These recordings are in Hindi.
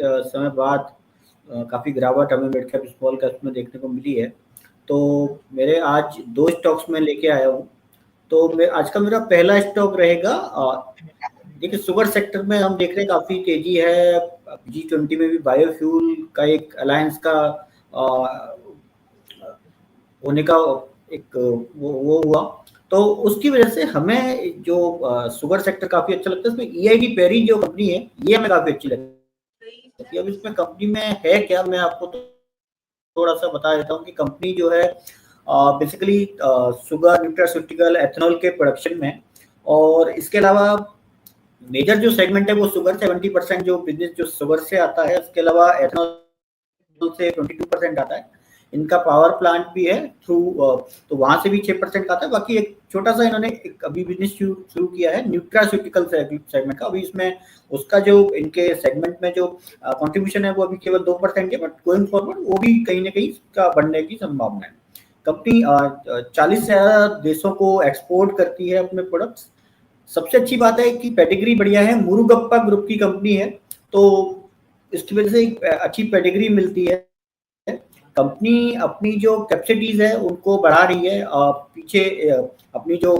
समय बाद काफ़ी गिरावट हमें मिड कैप स्मॉल कैप में देखने को मिली है। तो मेरे आज 2 स्टॉक्स में लेके आया हूँ। तो मैं आज का मेरा पहला स्टॉक रहेगा, देखिए शुगर सेक्टर में हम देख रहे हैं काफ़ी तेज़ी है। G20 में भी बायोफ्यूल का एक अलायंस का होने का एक वो हुआ, तो उसकी वजह से हमें जो शुगर सेक्टर काफ़ी अच्छा लगता है। इसमें EID पेरी जो कंपनी है ये हमें काफ़ी अच्छी लगती है। अब इसमें कंपनी में है क्या, मैं आपको थोड़ा सा बता देता हूँ कि कंपनी जो है बेसिकली शुगर, न्यूट्रास्यूटिकल, एथेनॉल के प्रोडक्शन में, और इसके अलावा मेजर जो सेगमेंट है वो शुगर 70% जो बिजनेस जो शुगर से आता है, उसके अलावा एथेनॉल से 22% आता है। इनका पावर प्लांट भी है थ्रू, तो वहां से भी 6% आता है। बाकी एक छोटा सा इन्होंने एक अभी बिजनेस शुरू किया है न्यूट्रास्यूटिकल सेगमेंट का। अभी इसमें उसका जो इनके सेगमेंट में जो कंट्रीब्यूशन है वो अभी केवल 2% है, बट गोइंग फॉरवर्ड वो भी कहीं ना कहीं इसका बढ़ने की संभावना है। कंपनी 40 से ज़्यादा देशों को एक्सपोर्ट करती है अपने प्रोडक्ट्स। सबसे अच्छी बात है कि पेडिग्री बढ़िया है, मुरुगप्पा ग्रुप की कंपनी है, तो इसकी वजह से एक अच्छी पेडिग्री मिलती है। कंपनी अपनी जो कैपेसिटीज है उनको बढ़ा रही है। पीछे अपनी जो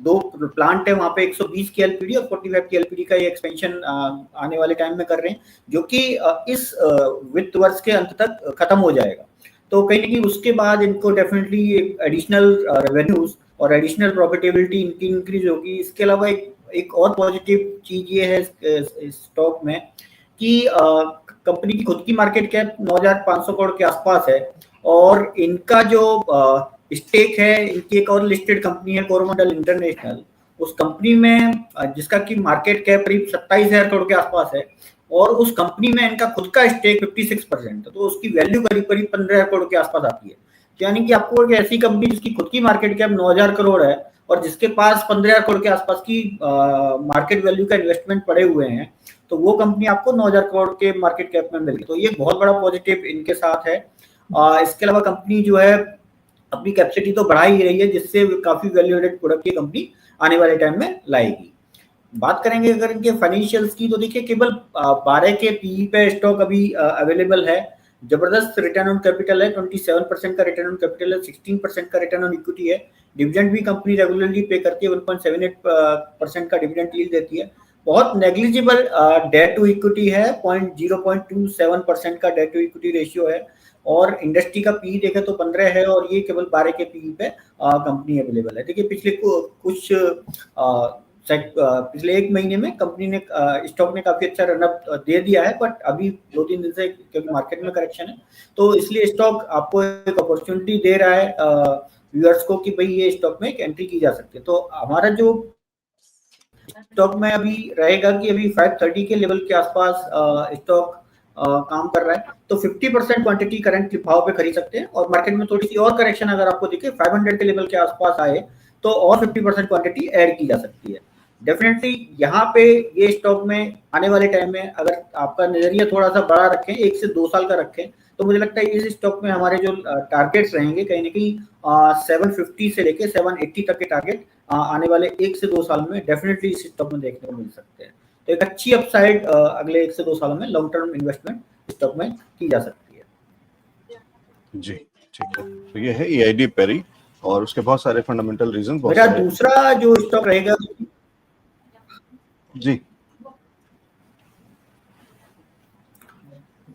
2 प्लांट है वहाँ पे 120 की एलपीडी और 45 की एलपीडी का ये एक्सपेंशन आने वाले टाइम में कर रहे हैं, जो कि इस वित्त वर्ष के अंत तक खत्म हो जाएगा। तो कहीं ना कहीं उसके बाद इनको डेफिनेटली एडिशनल रेवेन्यूज और एडिशनल प्रॉफिटेबिलिटी इनकी इंक्रीज होगी। इसके अलावा एक और पॉजिटिव चीज ये है इस स्टॉक में कि कंपनी की खुद की मार्केट कैप 9,500 करोड़ के आसपास है, और इनका जो स्टेक है, इनकी एक और लिस्टेड कंपनी है कोरोमंडल इंटरनेशनल, उस कंपनी में जिसका की मार्केट कैप करीब 27,000 करोड़ के आसपास है, और उस कंपनी में इनका खुद का स्टेक 56%, तो उसकी वैल्यू करीब करीब 15 करोड़ के आसपास आती है। यानी कि आपको एक ऐसी कंपनी जिसकी खुद की मार्केट कैप 9,000 करोड़ है और जिसके पास 15 करोड़ के आसपास की मार्केट वैल्यू का इन्वेस्टमेंट पड़े हुए हैं, तो वो कंपनी आपको 9,000 करोड़ के मार्केट कैप में मिल गई। तो ये बहुत बड़ा पॉजिटिव इनके साथ है। इसके अलावा कंपनी जो है अपनी कैपेसिटी तो बढ़ा ही रही है, जिससे काफी वैल्यू एडेड प्रोडक्ट की कंपनी आने वाले टाइम में लाएगी। बात करेंगे अगर इनके फाइनेंशियल्स की, तो देखिए केवल 12 के पीई पे स्टॉक अभी अवेलेबल है। जबरदस्त रिटर्न ऑन कैपिटल है, 27% का रिटर्न ऑन कैपिटल है, 16% का रिटर्न ऑन इक्विटी है। डिविडेंड भी कंपनी रेगुलरली पे करती है, 1.78% का डिविडेंड यील्ड देती है। बहुत नेग्लिजिबल डेट टू इक्विटी है, 0.27% का डेट टू इक्विटी रेशियो है, और इंडस्ट्री का पी देखें तो 15 है, और ये केवल 12 के पी पे कंपनी अवेलेबल है। देखिए पिछले 1 महीने में कंपनी ने स्टॉक ने काफी अच्छा रनअप दे दिया है, बट अभी 2-3 दिन से क्योंकि मार्केट में करेक्शन है, तो इसलिए स्टॉक आपको एक अपॉर्चुनिटी दे रहा है व्यूअर्स को कि भाई ये स्टॉक में एक एंट्री की जा सकती है। तो हमारा जो स्टॉक में अभी रहेगा कि अभी 530 के लेवल के आसपास स्टॉक काम कर रहा है, तो 50% क्वांटिटी करंट भाव पे खरीद सकते हैं, और मार्केट में थोड़ी सी और करेक्शन अगर आपको दिखे 500 के लेवल के आसपास आए तो और 50% क्वांटिटी ऐड की जा सकती है। डेफिनेटली यहाँ पे ये स्टॉक में आने वाले टाइम में अगर आपका नजरिया थोड़ा सा बड़ा रखें, 1 से 2 साल का रखें, तो मुझे लगता है इस स्टॉक में हमारे जो टारगेट्स रहेंगे कहीं ना कहीं 750 से लेके 780 तक के टारगेट आने वाले 1 से 2 साल में डेफिनेटली इस स्टॉक में देखने को मिल सकते हैं। तो एक अच्छी अपसाइड अगले 1 से 2 सालों में लॉन्ग टर्म इन्वेस्टमेंट स्टॉक में की जा सकती है। जी ठीक है, तो ये है EID पेरी, और उसके बहुत सारे फंडामेंटल रीजन। मेरा दूसरा जो स्टॉक रहेगा जी,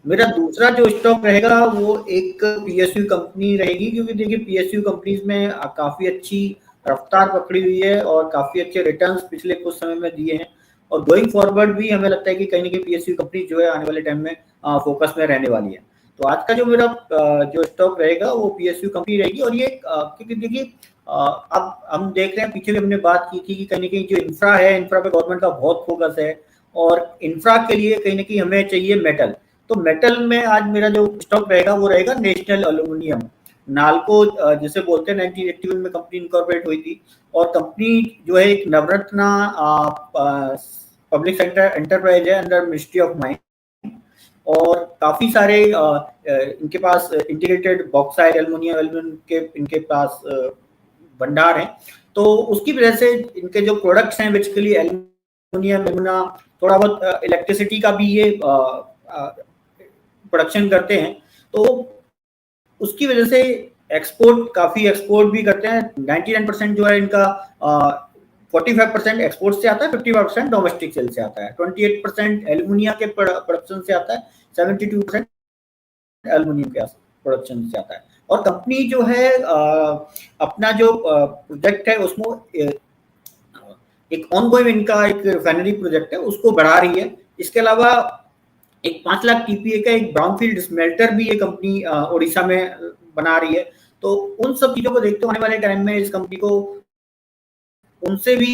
मेरा दूसरा जो स्टॉक रहेगा वो एक PSU कंपनी रहेगी, क्योंकि देखिए PSU कंपनीज में काफी अच्छी रफ्तार पकड़ी हुई है और काफी अच्छे रिटर्न्स पिछले कुछ समय में दिए हैं, और गोइंग फॉरवर्ड भी हमें लगता है कि कहीं ना कहीं PSU कंपनी जो है आने वाले टाइम में फोकस में रहने वाली है। तो आज का जो मेरा जो स्टॉक रहेगा वो PSU कंपनी रहेगी, और ये क्योंकि देखिए अब हम देख रहे हैं, पीछे भी हमने बात की थी कि कहीं ना कहीं जो इंफ्रा है, इंफ्रा पे गवर्नमेंट का बहुत फोकस है, और इंफ्रा के लिए कहीं ना कहीं हमें चाहिए मेटल। तो मेटल में आज मेरा जो स्टॉक रहेगा वो रहेगा नेशनल एल्यूमिनियम, नालको जिसे बोलते हैं। 1981 में कंपनी इनकॉर्पोरेट हुई थी, और कंपनी जो है एक नवरत्ना पब्लिक सेक्टर एंटरप्राइज है अंडर मिनिस्ट्री ऑफ माइन, और काफी सारे इनके पास इंटीग्रेटेड बॉक्साइट एल्यूमिनियम के इनके पास भंडार हैं। तो उसकी वजह से इनके जो प्रोडक्ट्स हैं बेसिकली एल्यूमिनियम, थोड़ा बहुत इलेक्ट्रिसिटी का भी ये प्रोडक्शन करते हैं, तो उसकी वजह से काफ़ी एक्सपोर्ट भी करते हैं। 99% जो है इनका 45% एक्सपोर्ट से आता है, 55% डोमेस्टिक सेल से आता है, 28% एल्युमिनियम के प्रोडक्शन से आता है, 72% एल्युमिनियम के प्रोडक्शन से आता है। और कंपनी जो है अपना जो प्रोजेक्ट है उसमें एक ऑनगोइंग इनका एक रिफाइनरी प्रोजेक्ट है उसको बढ़ा रही है। इसके अलावा एक 5 लाख टीपीए का एक ब्राउनफील्ड स्मेल्टर भी ये कंपनी ओडिशा में बना रही है। तो उन सब चीजों को देखते हुए आने वाले टाइम में इस कंपनी को उनसे भी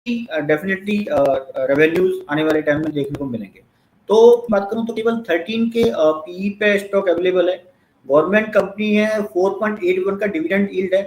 डेफिनेटली रेवेन्यूज आने वाले टाइम में देखने को मिलेंगे। तो बात करूं तो केवल 13 के पीई पे स्टॉक अवेलेबल है। गवर्नमेंट कंपनी है, 4.81 का डिविडेंड यील्ड है,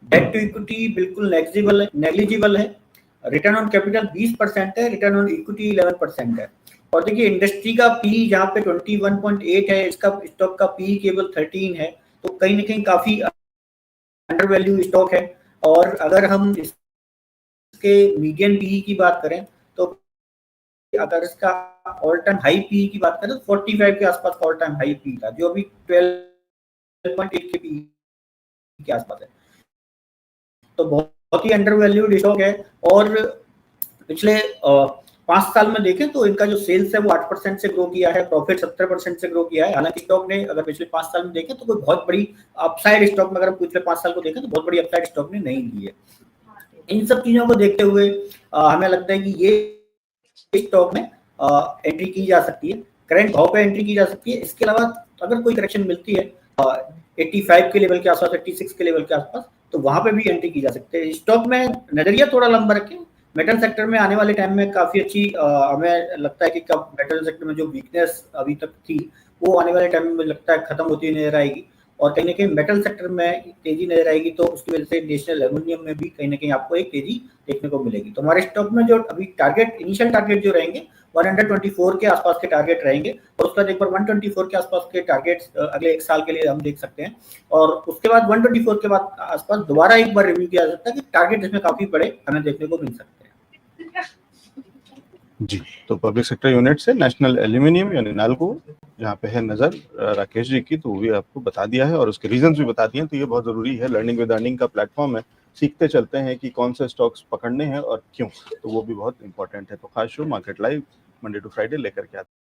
डेट टू इक्विटी बिल्कुल नेग्लिजिबल है, रिटर्न ऑन कैपिटल 20% है, रिटर्न ऑन इक्विटी 11% है। और देखिए इंडस्ट्री का पी जहाँ पे 21.8 है, इसका स्टॉक का पी केवल 13 है, तो कहीं ना कहीं काफी अंडर वैल्यू स्टॉक है। और अगर हम इसके मीडियन पी की बात करें तो अगर इसका ऑल टाइम हाई पी की बात करें तो 45 के आसपास का ऑल टाइम हाई पी था, जो अभी 12.8 के पी के आसपास है। तो बहुत ही अंडर वैल्यूड स्टॉक है। और पिछले 5 साल में देखें तो इनका जो सेल्स है वो 8% से ग्रो किया है, प्रॉफिट 70% से ग्रो किया है। हालांकि स्टॉक ने अगर पिछले 5 साल में देखें तो कोई बहुत बड़ी अपसाइड स्टॉक में, अगर पिछले 5 साल को देखें तो बहुत बड़ी अपसाइड स्टॉक ने नहीं ली है। इन सब चीजों को देखते हुए हमें लगता है कि ये स्टॉक में एंट्री की जा सकती है, करंट भाव पे एंट्री की जा सकती है। इसके अलावा अगर कोई करेक्शन मिलती है 85 के लेवल के आसपास, 86 के लेवल के आसपास, तो वहां पे भी एंट्री की जा सकती है। स्टॉक में नजरिया थोड़ा लंबा रखें। मेटल सेक्टर में आने वाले टाइम में काफी अच्छी हमें लगता है कि कब मेटल सेक्टर में जो वीकनेस अभी तक थी वो आने वाले टाइम में लगता है खत्म होती नजर आएगी, और कहीं ना कहीं मेटल सेक्टर में तेजी नजर आएगी। तो उसकी वजह से नेशनल एल्युमिनियम में भी कहीं ना कहीं आपको एक तेजी देखने को मिलेगी। तो हमारे स्टॉक में जो अभी इनिशियल टारगेट जो रहेंगे 124 के आसपास के टारगेट रहेंगे, और उसके बाद एक बार 124 के आसपास के टारगेट्स अगले 1 साल के लिए हम देख सकते हैं। और उसके बाद 124 के बाद आसपास दोबारा एक बार रिव्यू किया जा सकता है कि टारगेट इसमें काफी बड़े हमें देखने को मिल सकते हैं। जी, तो पब्लिक सेक्टर यूनिट से नेशनल एल्यूमिनियम यानी नाल्को जहाँ पे है नजर राकेश जी की, तो वो भी आपको बता दिया है और उसके रीजंस भी बता दिए हैं। तो ये बहुत जरूरी है, लर्निंग विद अर्निंग का प्लेटफॉर्म है, सीखते चलते हैं कि कौन से स्टॉक्स पकड़ने हैं और क्यों, तो वो भी बहुत इंपॉर्टेंट है। तो खास show market live Monday to Friday लेकर के आते हैं।